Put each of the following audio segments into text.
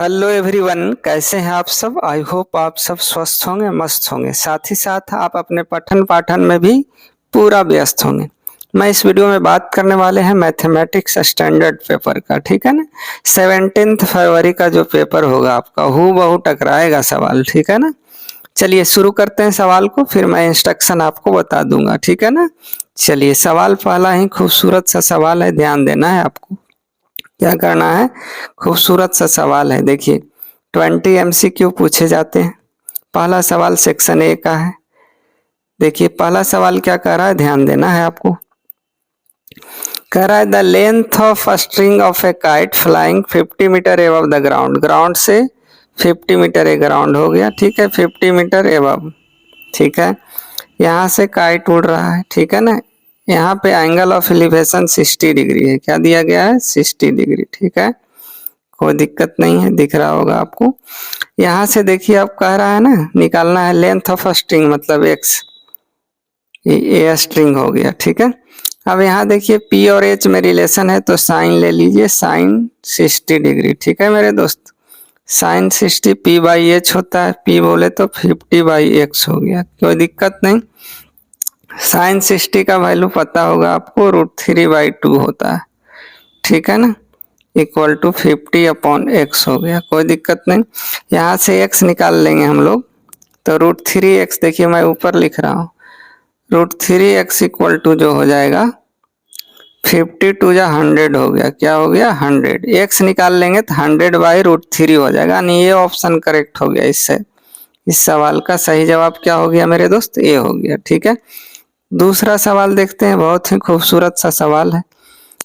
Hello everyone, कैसे हैं आप सब। आई होप आप सब स्वस्थ होंगे, मस्त होंगे। साथ ही साथ आप अपने पठन पाठन में भी पूरा व्यस्त होंगे। मैं इस वीडियो में बात करने वाले हैं मैथमेटिक्स स्टैंडर्ड पेपर का, ठीक है ना। 17 फरवरी का जो पेपर होगा आपका हूबहू टकराएगा सवाल, ठीक है ना। चलिए शुरू करते हैं सवाल को, फिर मैं इंस्ट्रक्शन आपको बता दूंगा, ठीक है ना। चलिए, सवाल पहला ही खूबसूरत सा सवाल है, ध्यान देना है आपको। क्या करना है, खूबसूरत सा सवाल है। देखिए 20 MCQ पूछे जाते हैं। पहला सवाल सेक्शन ए का है। देखिए पहला सवाल क्या कह रहा है, ध्यान देना है आपको। कह रहा है the length of a string of a kite flying 50 metre above the ground. Ground से 50 मीटर ए ग्राउंड हो गया, ठीक है, 50 मीटर एबव, ठीक है। यहाँ से काइट उड़ रहा है, ठीक है ना। यहाँ पे एंगल ऑफ एलिवेशन 60 डिग्री है। क्या दिया गया है, 60 डिग्री, ठीक है। कोई दिक्कत नहीं है, दिख रहा होगा आपको। यहाँ से देखिए आप कह रहा है ना, निकालना है लेंथ ऑफ स्ट्रिंग, मतलब एक्स, ये स्ट्रिंग हो गया, ठीक है। अब यहाँ देखिए पी और एच में रिलेशन है, तो साइन ले लीजिए, साइन 60 डिग्री, ठीक है मेरे दोस्त। साइन 60 पी बाई एच होता है, पी बोले तो 50 बाई एक्स हो गया, कोई दिक्कत नहीं। साइन 60 का वैल्यू पता होगा आपको, √3/2 होता है, ठीक है ना, इक्वल टू 50 अपॉन एक्स हो गया, कोई दिक्कत नहीं। यहाँ से एक्स निकाल लेंगे हम लोग, तो √3x, देखिए मैं ऊपर लिख रहा हूँ, √3x इक्वल टू जो हो जाएगा 50 टू जा 100 हो गया। क्या हो गया, 100। एक्स निकाल लेंगे तो 100/√3 हो जाएगा, यानी ये ऑप्शन करेक्ट हो गया। इससे इस सवाल का सही जवाब क्या हो गया मेरे दोस्त, ए हो गया, ठीक है। दूसरा सवाल देखते हैं, बहुत ही खूबसूरत सा सवाल है।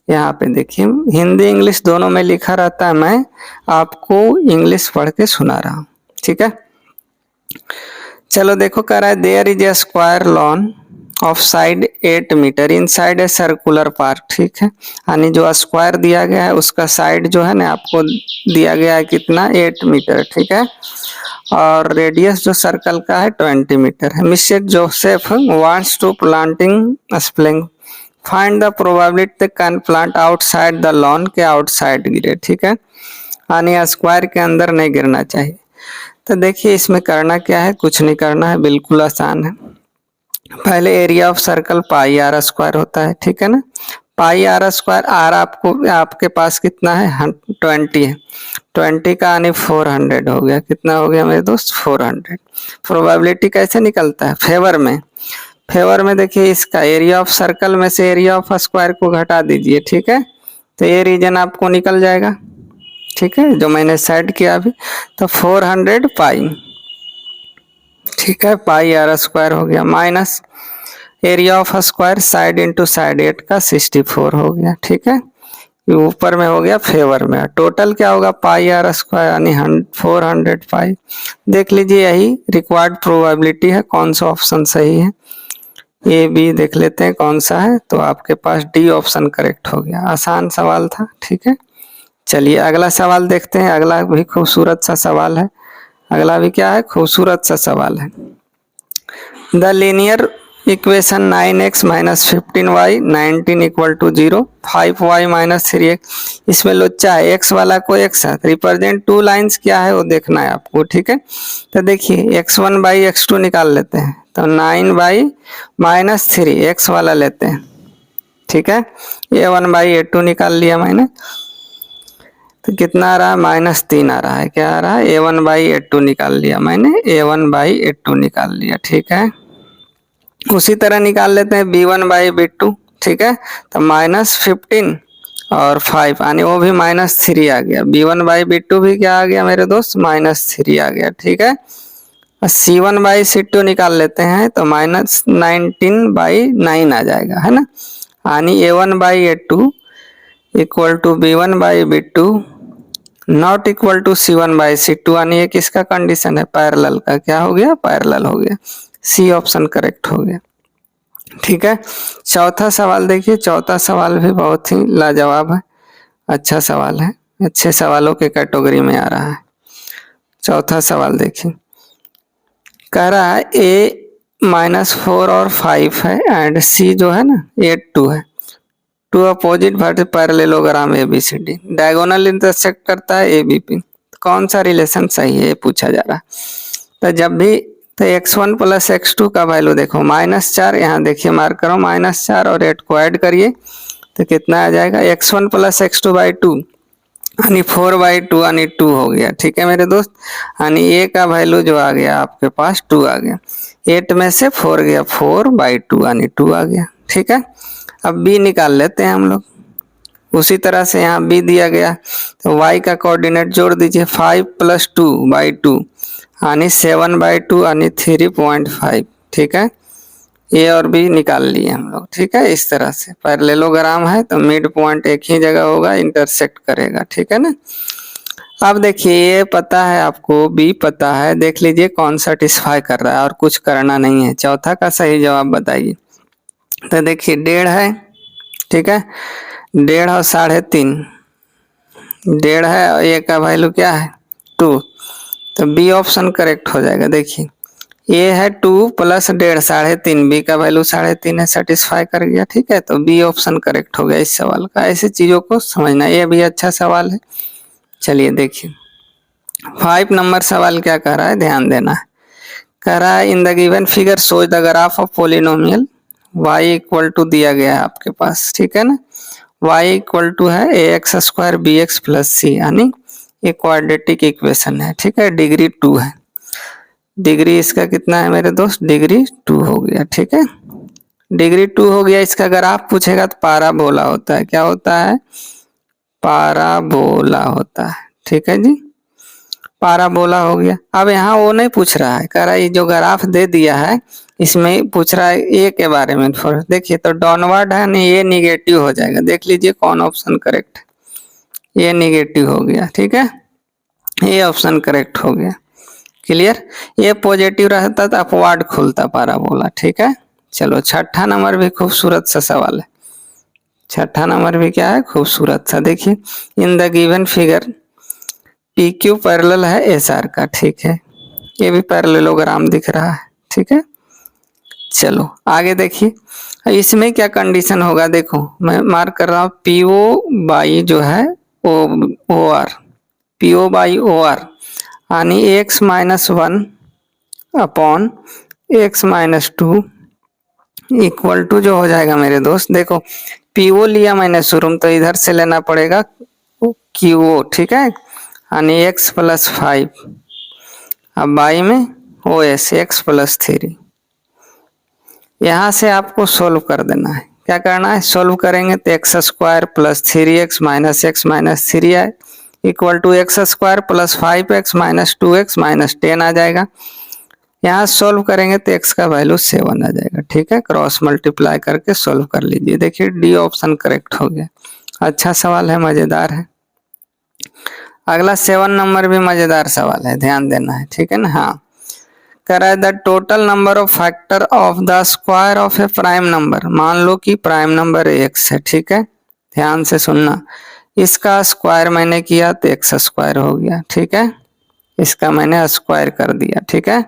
यहाँ पे देखिए हिंदी इंग्लिश दोनों में लिखा रहता है, मैं आपको इंग्लिश पढ़ के सुना रहा हूँ, ठीक है। चलो देखो, कह रहा है there is a square lawn of side 8 metre in side a circular park, ठीक है। यानी जो स्क्वायर दिया गया है उसका साइड जो है ना आपको दिया गया है कितना, 8 मीटर, ठीक है। और रेडियस जो सर्कल का है 20 मीटर है। Mister Joseph wants to planting sapling, find the probability can plant outside the lawn, के आउटसाइड गिरे, ठीक है, यानी स्क्वायर के अंदर नहीं गिरना चाहिए। तो देखिए इसमें करना क्या है, कुछ नहीं करना है, बिल्कुल आसान है। पहले area of circle pi r square होता है, ठीक है ना। पाई आर स्क्वायर, आर आपको आपके पास कितना है, 20 है, 20 का यानी 400 हो गया। कितना हो गया मेरे दोस्त, 400। प्रोबेबिलिटी कैसे निकलता है, फेवर में। फेवर में देखिए इसका एरिया ऑफ सर्कल में से एरिया ऑफ स्क्वायर को घटा दीजिए, ठीक है, तो ये रीजन आपको निकल जाएगा, ठीक है, जो मैंने सेट किया अभी। तो 400 पाई, ठीक है, पाई आर स्क्वायर हो गया, minus area of square side into side 8 का 64 हो गया, ठीक है। ये ऊपर में हो गया फेवर में, टोटल क्या होगा, पाई आर स्क्वायर यानी 400 पाई। देख लीजिए यही रिक्वायर्ड प्रोबेबिलिटी है, कौन सा ऑप्शन सही है। ए बी देख लेते हैं कौन सा है, तो आपके पास डी ऑप्शन करेक्ट हो गया। आसान सवाल था, ठीक है। चलिए अगला सवाल देखते हैं, अगला भी खूबसूरत सा सवाल है। अगला भी क्या है, खूबसूरत सा सवाल है। The linear equation 9x minus 15y 19 equal to 0, 5y minus 3x, इसमें लोचा है, एक्स वाला को एक साथ रिप्रेजेंट टू लाइंस क्या है वो देखना है आपको, ठीक है। तो देखिए x1/x2 निकाल लेते हैं, तो 9y माइनस 3 एक्स वाला लेते हैं, ठीक है। a1/a2 निकाल लिया मैंने, तो कितना आ रहा है, -3 आ रहा है। क्या आ रहा है, a1/a2 निकाल लिया मैंने, a1/a2 निकाल लिया, ठीक है। उसी तरह निकाल लेते हैं b1/b2, ठीक है, तो -15 और 5 यानी वो भी -3 आ गया। b1/b2 भी क्या आ गया मेरे दोस्त, -3 आ गया, ठीक है। c1/c2 निकाल लेते हैं, तो -19/9 आ जाएगा, है ना, यानी a1/a2 equal to b1/b2 not equal to c1/c2, यानी ये किसका कंडीशन है, पैरेलल का। क्या हो गया, पैरेलल हो गया, सी ऑप्शन करेक्ट हो गया, ठीक है। चौथा सवाल देखिए, चौथा सवाल भी बहुत ही लाजवाब है, अच्छा सवाल है, अच्छे सवालों के कैटेगरी में आ रहा है। चौथा सवाल देखिए, कह रहा है a-4 और 5 है एंड c जो है ना 8 2 है, two opposite vertical parallelogram ABCD, diagonal intersect करता है ABP। तो कौन सा रिलेशन सही है ये पूछा जा रहा है। तो जब भी तो x1 प्लस x2 का वैल्यू देखो -4, यहाँ देखिए मार्क करो -4 और 8 को ऐड करिए तो कितना आ जाएगा x1 प्लस x2/2 यानी 4/2 यानी 2 हो गया। ठीक है मेरे दोस्त, यानी a का वैल्यू जो आ गया आपके पास 2 आ गया। 8 में से 4 गया 4/2 यानी 2 आ गया। ठीक है, अब b निकाल लेते हैं हम लोग। उसी तरह से यहाँ b दिया गया तो y का कोऑर्डिनेट जोड़ दीजिए 5 + 2/2 यानी 7/2 यानी 3.5। ठीक है, ए और बी निकाल लिए हम लोग। ठीक है, इस तरह से पैरेललोग्राम है तो मिड पॉइंट एक ही जगह होगा, इंटरसेक्ट करेगा। ठीक है ना। अब देखिए ये पता है आपको, बी पता है, देख लीजिए कौन सेटिस्फाई कर रहा है और कुछ करना नहीं है। चौथा का सही जवाब बताइए। तो देखिए 1.5 है। ठीक है, 1.5 और 3.5, 1.5 है और ए का वैल्यू क्या है 2, तो बी ऑप्शन करेक्ट हो जाएगा। देखिए ये है 2 + 1.5 3.5, बी का वैल्यू 3.5 है, सेटिस्फाई कर गया। ठीक है, तो बी ऑप्शन करेक्ट हो गया इस सवाल का। ऐसे चीजों को समझना, ये भी अच्छा सवाल है। चलिए देखिए 5 नंबर सवाल क्या कह रहा है, ध्यान देना है। कह रहा है in the given figure shows the graph of polynomial y = दिया गया है आपके पास। ठीक है ना, y = है ax² bx + c, यानी ये क्वाड्रेटिक इक्वेशन है। ठीक है, डिग्री 2 है। डिग्री इसका कितना है मेरे दोस्त, डिग्री 2 हो गया। ठीक है, डिग्री 2 हो गया। इसका अगर आप पूछेगा तो पाराबोला होता है। क्या होता है, पाराबोला होता है। ठीक है जी, पाराबोला हो गया। अब यहाँ वो नहीं पूछ रहा है, कह रहा है ये जो ग्राफ दे दिया है इसमें पूछ रहा है ए के बारे में। देखिए तो डाउनवर्ड है नहीं, ये निगेटिव हो जाएगा। देख लीजिए कौन ऑप्शन करेक्ट है, ये निगेटिव हो गया। ठीक है, ये ऑप्शन करेक्ट हो गया। क्लियर, ये पॉजिटिव रहता तो अपवार्ड खुलता पाराबोला। ठीक है, चलो छठा नंबर भी खूबसूरत सा सवाल है। छठा नंबर भी क्या है, खूबसूरत सा। देखिए in the given figure P Q parallel है एस आर का। ठीक है, ये भी पैरेललोग्राम दिख रहा है। ठीक है, चलो आगे देखिए इसमें क्या कंडीशन होगा। देखो मैं मार्क कर रहा हूँ PO जो है ओ आर, PO/OR यानी x-1 upon x-2 equal to जो हो जाएगा मेरे दोस्त, देखो PO लिया मैंने शुरू में तो इधर से लेना पड़ेगा QO। ठीक है, यानी x + 5, अब y में OS x + 3। यहाँ से आपको सोल्व कर देना है। क्या करना है, सोल्व करेंगे तो x² + 3x - x - 3 है equal to x² + 5x - 2x - 10 आ जाएगा। यहाँ सोल्व करेंगे तो x का वैल्यू 7 आ जाएगा। ठीक है, क्रॉस मल्टीप्लाई करके सोल्व कर लीजिए। देखिए डी ऑप्शन करेक्ट हो गया। अच्छा सवाल है, मजेदार है। अगला 7 नंबर भी मजेदार सवाल है, ध्यान देना है। ठीक है ना। हाँ, कह रहा है the total number of factor of the square of A prime number. मान लो कि प्राइम नंबर x है। ठीक है, ध्यान से सुनना, इसका स्क्वायर मैंने किया तो x² हो गया। ठीक है, इसका मैंने स्क्वायर कर दिया। ठीक है,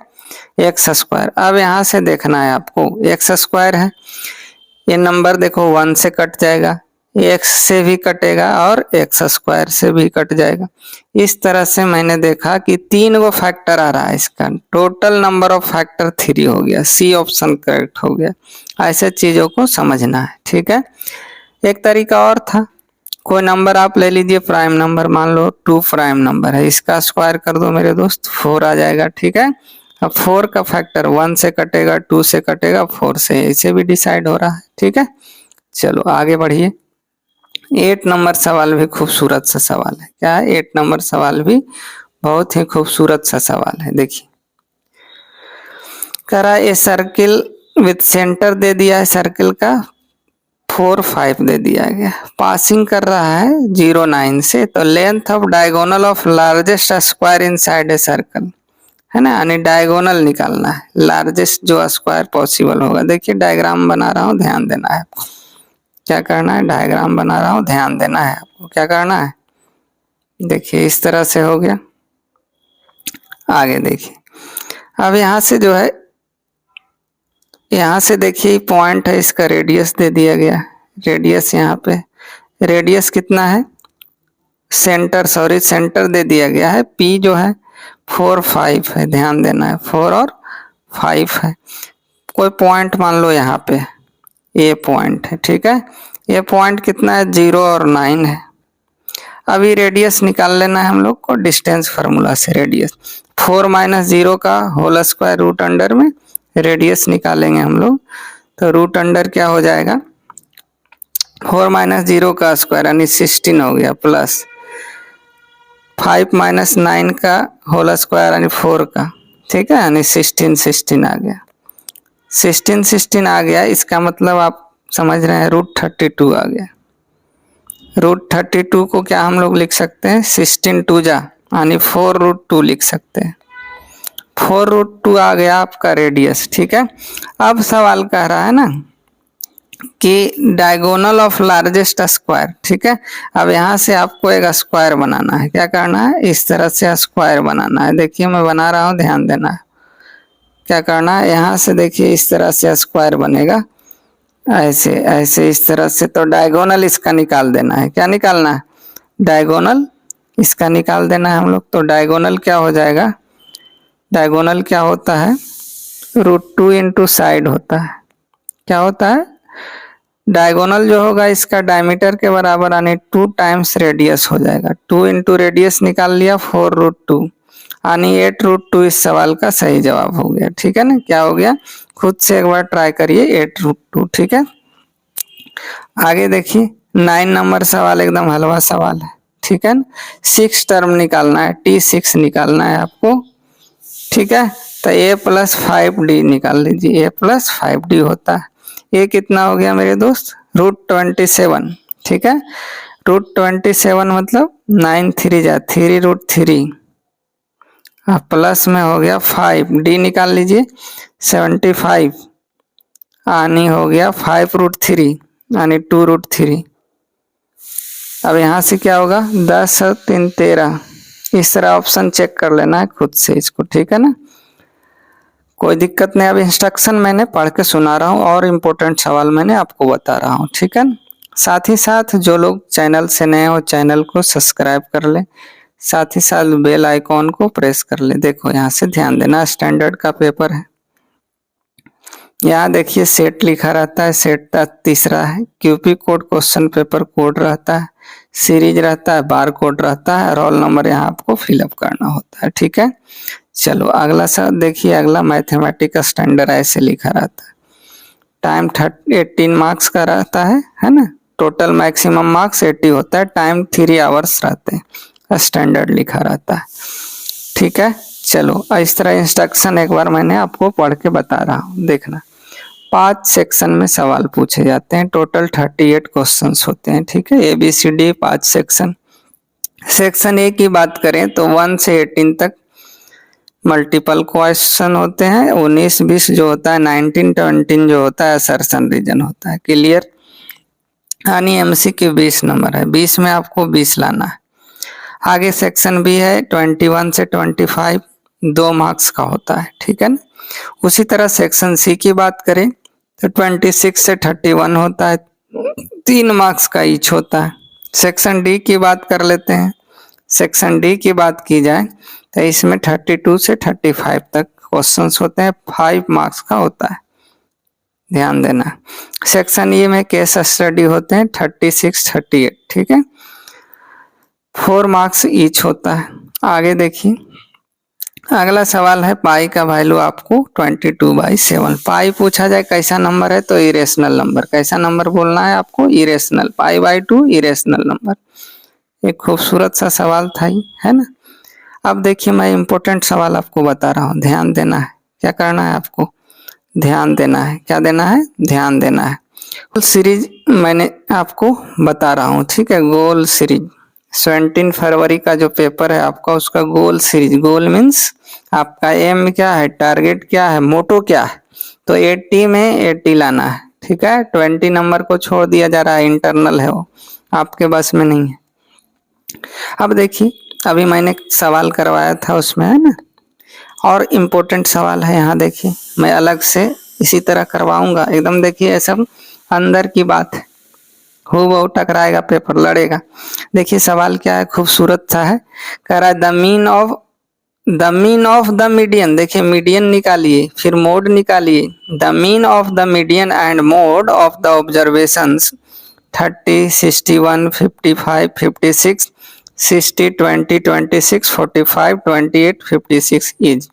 x²। अब यहाँ से देखना है आपको, x² है, ये नंबर देखो 1 से कट जाएगा, x से भी कटेगा और x² से भी कट जाएगा। इस तरह से मैंने देखा कि 3 गो फैक्टर आ रहा है, इसका टोटल नंबर ऑफ फैक्टर 3 हो गया। सी ऑप्शन करेक्ट हो गया। ऐसे चीजों को समझना है। ठीक है, एक तरीका और था, कोई नंबर आप ले लीजिए प्राइम नंबर, मान लो 2 प्राइम नंबर है, इसका स्क्वायर कर दो मेरे दोस्त, 4 आ जाएगा। ठीक है, अब 4 का फैक्टर 1 से कटेगा, 2 से कटेगा, 4 से, इसे भी डिसाइड हो रहा है। ठीक है, चलो आगे बढ़िए। 8 नंबर सवाल भी खूबसूरत सा सवाल है। क्या है, 8 नंबर सवाल भी बहुत ही खूबसूरत सा सवाल है। देखिए कह रहा है ए सर्किल विथ सेंटर दे दिया है सर्किल का 4 5 दे दिया गया, पासिंग कर रहा है 0 9 से, तो length of diagonal of largest square inside a circle है ना, यानी डायगोनल निकालना है, लार्जेस्ट जो स्क्वायर पॉसिबल होगा। देखिए डायग्राम बना रहा हूँ, ध्यान देना है आपको। क्या करना है, डायग्राम बना रहा हूँ, ध्यान देना है आपको। क्या करना है, देखिए इस तरह से हो गया। आगे देखिए, अब यहाँ से जो है, यहाँ से देखिए पॉइंट है, इसका रेडियस दे दिया गया। रेडियस यहाँ पे, रेडियस कितना है सेंटर दे दिया गया है। P जो है 4 5 है, ध्यान देना है 4 और 5 है। कोई पॉइंट मान लो यहाँ पे ये पॉइंट है, ठीक है। ये पॉइंट कितना है 0 और 9 है। अभी रेडियस निकाल लेना है हम लोग को डिस्टेंस फार्मूला से। रेडियस 4 - 0 का होल स्क्वायर रूट अंडर में रेडियस निकालेंगे हम लोग, तो रूट अंडर क्या हो जाएगा 4 - 0 का स्क्वायर यानी 16 हो गया, प्लस 5 - 9 का होल स्क्वायर यानी 4 का, ठीक है, यानी 16 आ गया। 16 आ गया, इसका मतलब आप समझ रहे हैं √32 आ गया। √32 को क्या हम लोग लिख सकते हैं 16 2 जा यानी 4√2 लिख सकते हैं। 4√2 आ गया आपका रेडियस, ठीक है। अब सवाल कह रहा है ना कि डायगोनल ऑफ लार्जेस्ट स्क्वायर, ठीक है। अब यहाँ से आपको एक स्क्वायर बनाना है। क्या करना है, इस तरह से स्क्वायर बनाना है। देखिए मैं बना रहा हूँ, ध्यान देना है। क्या करना है, यहाँ से देखिए इस तरह से स्क्वायर बनेगा, ऐसे ऐसे इस तरह से। तो डायगोनल इसका निकाल देना है। क्या निकालना है, डायगोनल इसका निकाल देना है हम लोग। तो डायगोनल क्या हो जाएगा, डायगोनल क्या होता है √2 इंटू साइड होता है। क्या होता है, डायगोनल जो होगा इसका डायमीटर के बराबर यानी 2 टाइम्स रेडियस हो जाएगा। 2 इंटू रेडियस निकाल लिया 4√2 यानी 8√2 इस सवाल का सही जवाब हो गया, ठीक है ना। क्या हो गया, खुद से एक बार ट्राई करिए 8√2, ठीक है। आगे देखिए 9 नंबर सवाल एकदम हलवा सवाल है, ठीक है ना। 6 टर्म निकालना है, T6 निकालना है आपको, ठीक है। तो A+5D निकाल लीजिए, A+5D होता है। ये कितना हो गया मेरे दोस्त √27, ठीक है। √27 मतलब 9 3 जा 3√3 प्लस में हो गया 5, D निकाल लीजिए 75 यानी हो गया 5√3 यानी 2√3। अब यहाँ से क्या होगा 10 और 3 13, इस तरह ऑप्शन चेक कर लेना है खुद से इसको, ठीक है ना। कोई दिक्कत नहीं। अब इंस्ट्रक्शन मैंने पढ़ के सुना रहा हूँ और इम्पोर्टेंट सवाल मैंने आपको बता रहा हूँ, ठीक है ना। साथ ही साथ जो लोग चैनल से नए हो चैनल को सब्सक्राइब कर ले, साथ ही साथ बेल आइकॉन को प्रेस कर ले। देखो यहाँ से ध्यान देना, स्टैंडर्ड का पेपर है। यहाँ देखिए सेट लिखा रहता है, सेट का तीसरा है। QP code question paper code रहता है, सीरीज रहता है, बार कोड रहता है, रोल नंबर यहाँ आपको फिलअप करना होता है, ठीक है। चलो अगला सर देखिए, अगला मैथमेटिक्स स्टैंडर्ड ऐसे लिखा रहता है। टाइम 18 मार्क्स का रहता है ना। टोटल मैक्सिमम मार्क्स 80 होता है, टाइम 3 आवर्स रहते हैं, स्टैंडर्ड लिखा रहता है, ठीक है। चलो इस तरह इंस्ट्रक्शन एक बार मैंने आपको पढ़ के बता रहा हूँ, देखना। 5 सेक्शन में सवाल पूछे जाते हैं, टोटल 38 क्वेश्चंस होते हैं, ठीक है। ABCD 5 section. सेक्शन ए की बात करें तो 1 से 18 तक मल्टीपल क्वेश्चन होते हैं। 19 20 जो होता है, 19 20 जो होता है असर्शन रीजन होता है। क्लियर, यानी MCQ 20 नंबर है, 20 में आपको 20 लाना है। आगे सेक्शन बी है 21 से 25, 2 मार्क्स का होता है, ठीक है ना। उसी तरह सेक्शन सी की बात करें तो 26 से 31 होता है, 3 मार्क्स का ईच होता है। सेक्शन डी की बात कर लेते हैं। सेक्शन डी की बात की जाए तो इसमें 32 से 35 तक क्वेश्चंस होते हैं, 5 मार्क्स का होता है, ध्यान देना। सेक्शन ए में केस स्टडी होते हैं 36 38, ठीक है, 4 मार्क्स ईच होता है। आगे देखिए अगला सवाल है पाई का वैल्यू आपको 22/7। पाई पूछा जाए कैसा नंबर है तो इरेशनल नंबर। कैसा नंबर बोलना है आपको, इरेशनल। π/2 irrational number. एक खूबसूरत सा सवाल था ही, है ना। अब देखिए मैं इम्पोर्टेंट सवाल आपको बता रहा हूँ, ध्यान देना है। क्या करना है आपको, ध्यान देना है। क्या देना है, ध्यान देना है। गोल सीरीज मैंने आपको बता रहा हूँ, ठीक है। गोल सीरीज 17 फरवरी का जो पेपर है आपका, उसका गोल सीरीज। गोल मीन्स आपका एम क्या है, टारगेट क्या है, मोटो क्या है। तो 80 में 80 लाना है, ठीक है। 20 नंबर को छोड़ दिया जा रहा है, इंटरनल है वो, आपके बस में नहीं है। अब देखिए अभी मैंने सवाल करवाया था उसमें, है ना, और इम्पोर्टेंट सवाल है यहाँ। देखिए मैं अलग से इसी तरह करवाऊंगा एकदम। देखिए ये सब अंदर की बात है, हूबहू टकराएगा, पेपर लड़ेगा। देखिए सवाल क्या है, खूबसूरत सा है। कह रहा है the mean of the median, देखिए मीडियन निकालिए फिर मोड निकालिए। The mean of the median and mode of the observations 30, 61, 55, 56, 60, 20, 26, 45, 28, 56 is.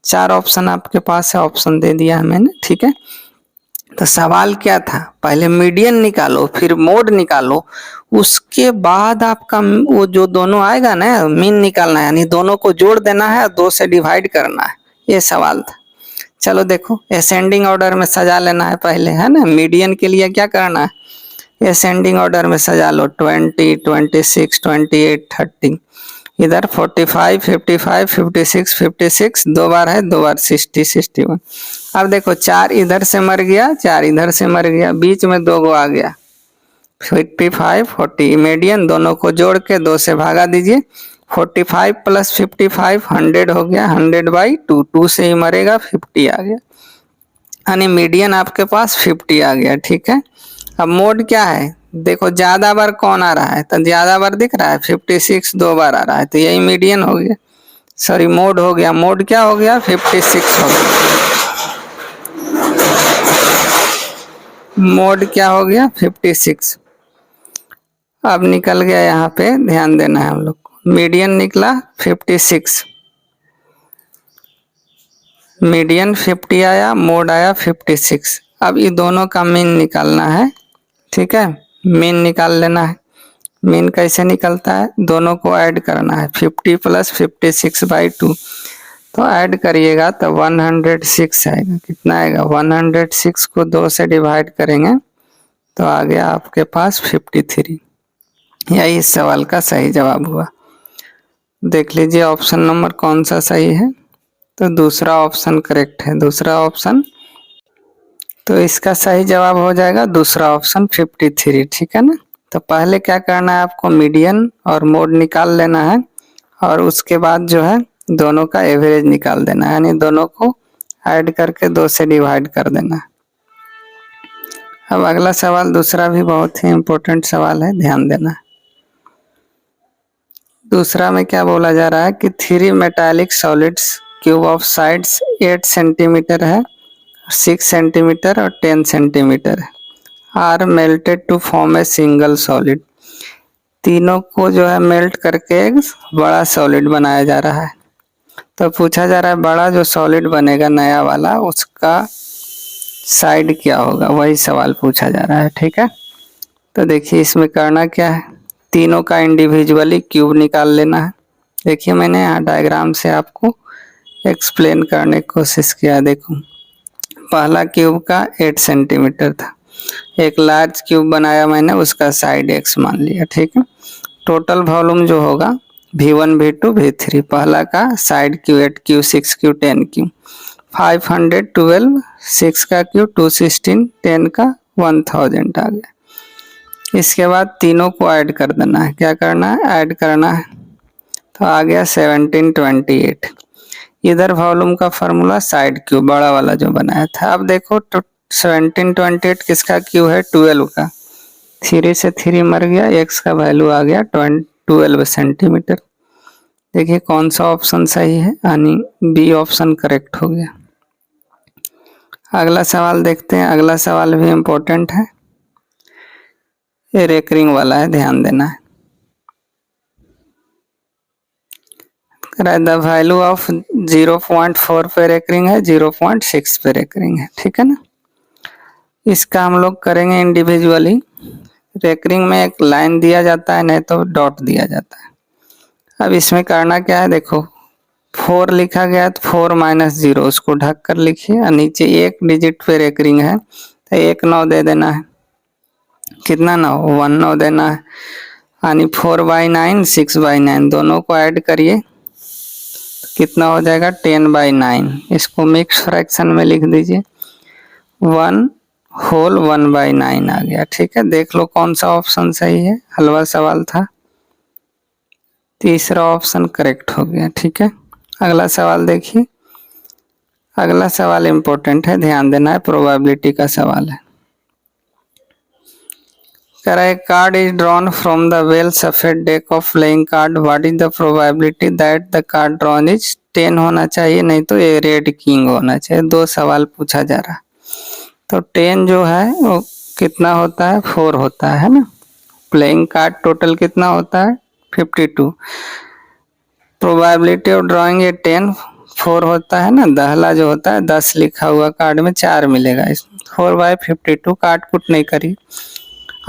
चार ऑप्शन आपके पास है, ऑप्शन दे दिया है मैंने, ठीक है। तो सवाल क्या था, पहले मीडियन निकालो फिर मोड निकालो, उसके बाद आपका वो जो दोनों आएगा ना मीन निकालना है, यानी दोनों को जोड़ देना है और 2 से डिवाइड करना है, ये सवाल था। चलो देखो असेंडिंग ऑर्डर में सजा लेना है पहले, है ना। मीडियन के लिए क्या करना है, असेंडिंग ऑर्डर में सजा लो 20, 26, 28, 30, इधर 45, 55, 56, 56 दो बार है, दो बार 60, 61। अब देखो 4 इधर से मर गया, 4 इधर से मर गया, बीच में 2 गो आ गया 55, 40। मीडियन दोनों को जोड़ के 2 से भागा दीजिए। 45 प्लस 55 100 हो गया, 100/2, 2 से ही मरेगा, 50 आ गया, यानी मीडियन आपके पास 50 आ गया, ठीक है। अब मोड क्या है, देखो ज्यादा बार कौन आ रहा है, तो ज्यादा बार दिख रहा है 56 2 बार आ रहा है, तो यही मीडियन हो गया, सॉरी मोड हो गया। मोड क्या हो गया, 56 हो गया। मोड क्या हो गया, 56। अब निकल गया, यहाँ पे ध्यान देना है हम लोग को। मीडियन निकला 56, मीडियन 50 आया, मोड आया 56। अब ये दोनों का मीन निकालना है, ठीक है। मीन निकाल लेना है। मीन कैसे निकलता है, दोनों को ऐड करना है, 50 प्लस 56/2, तो ऐड करिएगा तो 106 आएगा। कितना आएगा, 106 को 2 से डिवाइड करेंगे तो आ गया आपके पास 53। यही इस सवाल का सही जवाब हुआ। देख लीजिए ऑप्शन नंबर कौन सा सही है, तो दूसरा ऑप्शन करेक्ट है, दूसरा ऑप्शन। तो इसका सही जवाब हो जाएगा दूसरा ऑप्शन 53, ठीक है ना। तो पहले क्या करना है आपको, मीडियन और मोड निकाल लेना है, और उसके बाद जो है दोनों का एवरेज निकाल देना है, यानी दोनों को ऐड करके 2 से डिवाइड कर देना है। अब अगला सवाल दूसरा भी बहुत ही इम्पोर्टेंट सवाल है, ध्यान देना है। दूसरा में क्या बोला जा रहा है कि 3 metallic solids cube of sides 8 centimetre है, 6 सेंटीमीटर और 10 सेंटीमीटर है, are melted to form a single solid. तीनों को जो है मेल्ट करके एक बड़ा सॉलिड बनाया जा रहा है। तो पूछा जा रहा है बड़ा जो सॉलिड बनेगा नया वाला, उसका साइड क्या होगा, वही सवाल पूछा जा रहा है, ठीक है। तो देखिए इसमें करना क्या है, तीनों का इंडिविजुअली क्यूब निकाल लेना है। देखिए मैंने यहाँ डायग्राम से आपको एक्सप्लेन करने की कोशिश किया। देखो पहला क्यूब का 8 सेंटीमीटर था, एक लार्ज क्यूब बनाया मैंने, उसका साइड x मान लिया, ठीक है। टोटल वॉल्यूम जो होगा V1, V2, V3, पहला का side Q 8 Q 6 Q 10 Q 512, 6 का क्यू 216, 10 का 1000 आ गया। इसके बाद तीनों को ऐड कर देना है, क्या करना है, ऐड करना है, तो आ गया 1728। इधर वॉल्यूम का फार्मूला साइड क्यू बड़ा वाला जो बनाया था। अब देखो 1728 किसका क्यू है, 12 का, 3 से 3 मर गया, x का वैल्यू आ गया 12 सेंटीमीटर। देखिए कौन सा ऑप्शन सही है, यानी बी ऑप्शन करेक्ट हो गया। अगला सवाल देखते हैं, अगला सवाल भी इम्पोर्टेंट है, ये रेकरिंग वाला है, ध्यान देना है। द वैल्यू ऑफ 0.4 पे रेकरिंग है, 0.6 पे रेकरिंग है, ठीक है ना। इसका हम लोग करेंगे इंडिविजुअली। रेकरिंग में एक लाइन दिया जाता है, नहीं तो डॉट दिया जाता है। अब इसमें करना क्या है, देखो 4 लिखा गया तो 4 - 0 उसको ढक कर लिखिए, और नीचे एक डिजिट पे रेकरिंग है तो 1 9 दे देना है। कितना 9, 1 9 देना है, यानी 4/9, 6/9 दोनों को ऐड करिए, कितना हो जाएगा 10/9। इसको मिक्स फ्रैक्शन में लिख दीजिए, 1 होल 1/9 आ गया, ठीक है। देख लो कौन सा ऑप्शन सही है, हलवा सवाल था, तीसरा ऑप्शन करेक्ट हो गया, ठीक है। अगला सवाल देखिए, अगला सवाल इम्पोर्टेंट है, ध्यान देना है, प्रोबेबिलिटी का सवाल है। कह रहा है card is drawn from the well सफेद deck of playing card, what is the probability that the card drawn is 10 होना चाहिए, नहीं तो ये रेड किंग होना चाहिए। दो सवाल पूछा जा रहा। तो 10 जो है वो कितना होता है, 4 होता है ना। प्लेइंग कार्ड टोटल कितना होता है, 52। प्रोबेबिलिटी ऑफ ड्रॉइंग ये 10, 4 होता है ना। दहला जो होता है 10 लिखा हुआ कार्ड में 4 मिलेगा। इस 4/52 काट कुट नहीं करी।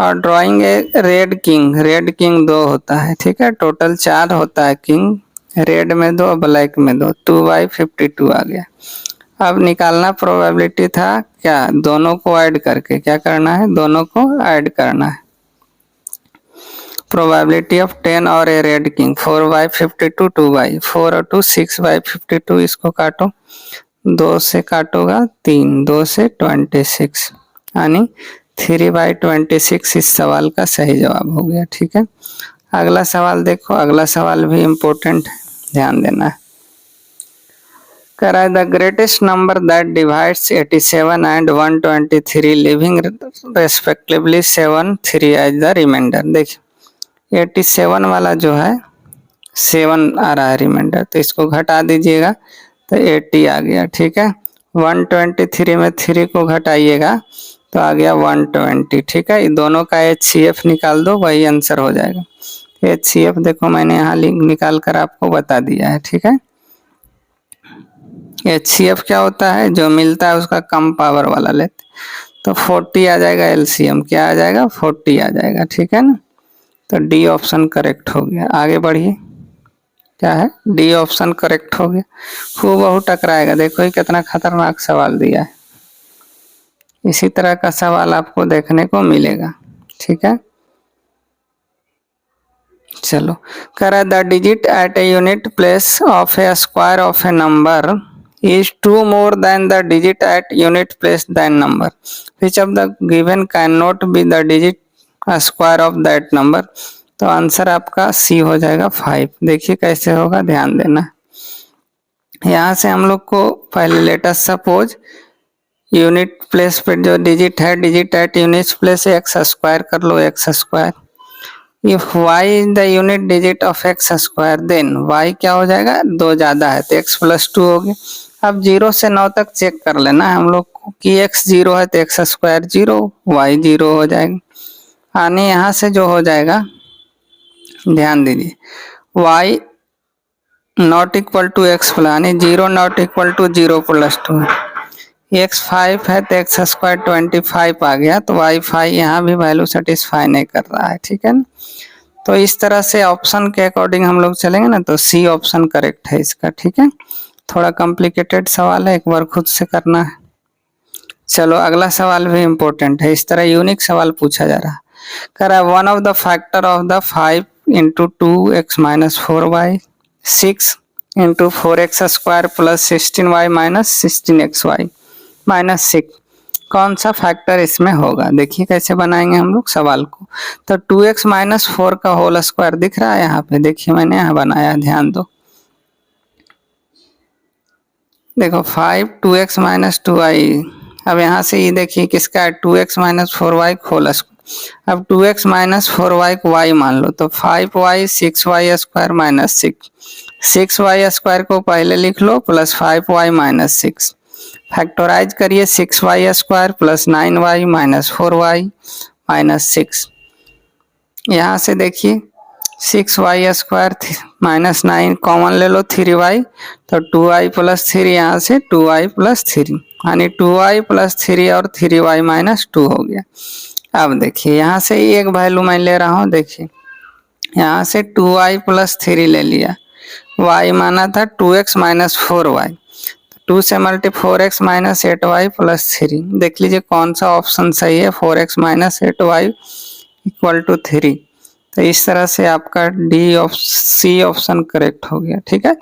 और ड्राइंग है रेड किंग 2 होता है, ठीक है। टोटल 4 होता है किंग, रेड में 2 ब्लैक में 2, 2/52 आ गया। अब निकालना प्रोबेबिलिटी था क्या, दोनों को ऐड करके क्या करना है, दोनों को ऐड करना है। प्रोबेबिलिटी ऑफ 10 और ए रेड किंग 4/52 2/4 और 2 6/52। इसको काटो, 2 से काटोगा 3, 2 से 26 यानी 3/26 इस सवाल का सही जवाब हो गया, ठीक है। अगला सवाल देखो, अगला सवाल भी इम्पोर्टेंट है, ध्यान देना है। कह रहा है the greatest number that divides 87 and 123 leaving respectively 7 3 as the remainder. देखिए 87 वाला जो है 7 आ रहा है रिमाइंडर, तो इसको घटा दीजिएगा तो 80 आ गया, ठीक है। 123 में 3 को घटाइएगा तो आ गया 120, ठीक है। दोनों का HCF निकाल दो, वही आंसर हो जाएगा। HCF देखो मैंने यहाँ लिंक निकाल कर आपको बता दिया है, ठीक है। HCF क्या होता है, जो मिलता है उसका कम पावर वाला लेते, तो 40 आ जाएगा। LCM क्या आ जाएगा, 40 आ जाएगा, ठीक है ना। तो डी ऑप्शन करेक्ट हो गया। आगे बढ़िए, क्या है, डी ऑप्शन करेक्ट हो गया। हूबहू टकराएगा, देखो ये कितना खतरनाक सवाल दिया है। इसी तरह का सवाल आपको देखने को मिलेगा, ठीक है। चलो, कह रहा है the digit at a unit place of a square of a number is 2 more than the digit at unit place than number, which of the given cannot be the digit square of that number। तो answer आपका सी हो जाएगा 5। देखिए कैसे होगा, ध्यान देना। यहाँ से हम लोग को पहले लेटेस्ट सपोज यूनिट प्लेस पे जो डिजिट है, digit at unit place x square कर लो, x square. If y is the unit digit of x square then y क्या हो जाएगा, 2 ज्यादा है तो x + 2 हो गया। अब 0 से 9 तक चेक कर लेना है हम लोग को कि x 0 है तो एक्स स्क्वायर 0, y 0 हो जाएगा। आने यहाँ से जो हो जाएगा, ध्यान दीजिए, y not equal to x plus यानी 0 नॉट इक्वल टू 0 + 2, x 5 है तो एक्स स्क्वायर 25 आ गया, तो y 5 यहाँ भी वैल्यू सेटिस्फाई नहीं कर रहा है, ठीक है ना। तो इस तरह से ऑप्शन के अकॉर्डिंग हम लोग चलेंगे ना, तो सी ऑप्शन करेक्ट है इसका, ठीक है। थोड़ा कॉम्प्लिकेटेड सवाल है, एक बार खुद से करना है। चलो अगला सवाल भी इम्पोर्टेंट है, इस तरह यूनिक सवाल पूछा जा रहा है। कह रहा है one of the factor of the 5 × 2x - 4y 6 × 4x² + 16y - 16xy -6 कौन सा फैक्टर इसमें होगा। देखिए कैसे बनाएंगे हम लोग सवाल को। तो 2x - 4 का होल स्क्वायर दिख रहा है यहाँ पे, देखिए मैंने यहाँ बनाया, ध्यान दो। देखो 5 2x - 2y, अब यहाँ से ये देखिए किसका है, 2x - 4y होल स्क्वायर। अब 2x - 4y को y मान लो, तो 5y 6y² - 6y² को पहले लिख लो प्लस 5y - 6, फैक्टराइज करिए 6y² + 9y - 4y - 6। यहाँ से देखिए 6y² - 9 कॉमन ले लो, 3y, तो 2y + 3 यहाँ से 2y + 3 यानी 2y + 3 और 3y - 2 हो गया। अब देखिए यहाँ से एक वैल्यू मैं ले रहा हूँ, देखिए यहाँ से 2y + 3 ले लिया, y माना था 2x - 4y, 2 से मल्टी 4x - 8y + 3। देख लीजिए कौन सा ऑप्शन सही है, 4x - 8y = 3। तो इस तरह से आपका सी ऑप्शन करेक्ट हो गया, ठीक है।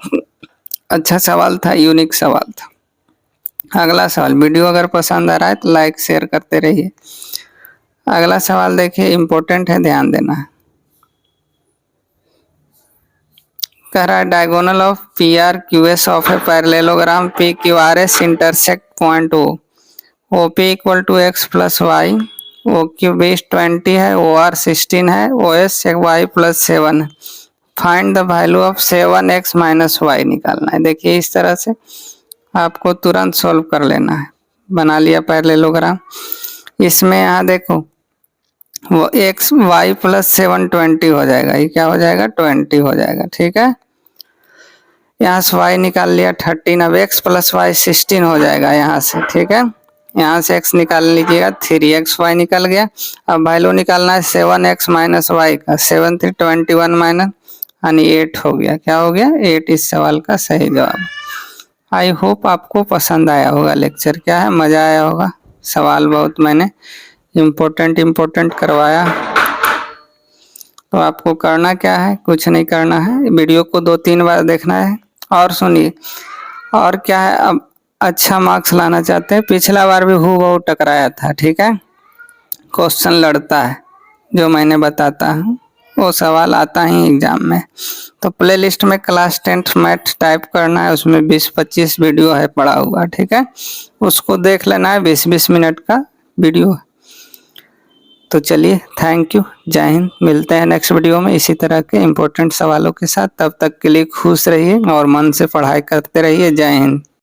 अच्छा सवाल था, यूनिक सवाल था। अगला सवाल, वीडियो अगर पसंद आ रहा है तो लाइक शेयर करते रहिए। अगला सवाल देखिए इम्पोर्टेंट है, ध्यान देना है। कह रहा है diagonal of PRQS of a parallelogram PQRS intersect point O, OP = x + y, O Q base 20 है, ओ आर 16 है, ओ एस वाई प्लस 7 है। Find the value of 7x minus y निकालना है। देखिए इस तरह से आपको तुरंत सॉल्व कर लेना है। बना लिया पैरेललोग्राम। इसमें यहाँ देखो वो x y प्लस 7 20 हो जाएगा, ये क्या हो जाएगा 20 हो जाएगा, ठीक है। यहाँ से y निकाल लिया 13, अब x प्लस वाई 16 हो जाएगा यहाँ से, ठीक है। यहाँ से x निकाल लीजिएगा 3xy निकल गया। अब वैल्यू निकालना है 7x माइनस वाई का, 7 3 21 माइनस यानी 8 हो गया। क्या हो गया 8 इस सवाल का सही जवाब। आई होप आपको पसंद आया होगा लेक्चर, क्या है मज़ा आया होगा। सवाल बहुत मैंने इम्पोर्टेंट करवाया। तो आपको करना क्या है, कुछ नहीं करना है, वीडियो को 2-3 बार देखना है। और सुनिए, और क्या है, अब अच्छा मार्क्स लाना चाहते हैं, पिछला बार भी हूबहू टकराया था, ठीक है। क्वेश्चन लड़ता है जो मैंने बताता हूँ, वो सवाल आता ही एग्जाम में। तो प्लेलिस्ट में क्लास 10th मैथ टाइप करना है, उसमें 20-25 वीडियो है पड़ा हुआ, ठीक है। उसको देख लेना है, 20-20 मिनट का वीडियो है। तो चलिए थैंक यू, जय हिंद। मिलते हैं नेक्स्ट वीडियो में इसी तरह के इम्पोर्टेंट सवालों के साथ। तब तक के लिए खुश रहिए और मन से पढ़ाई करते रहिए। जय हिंद।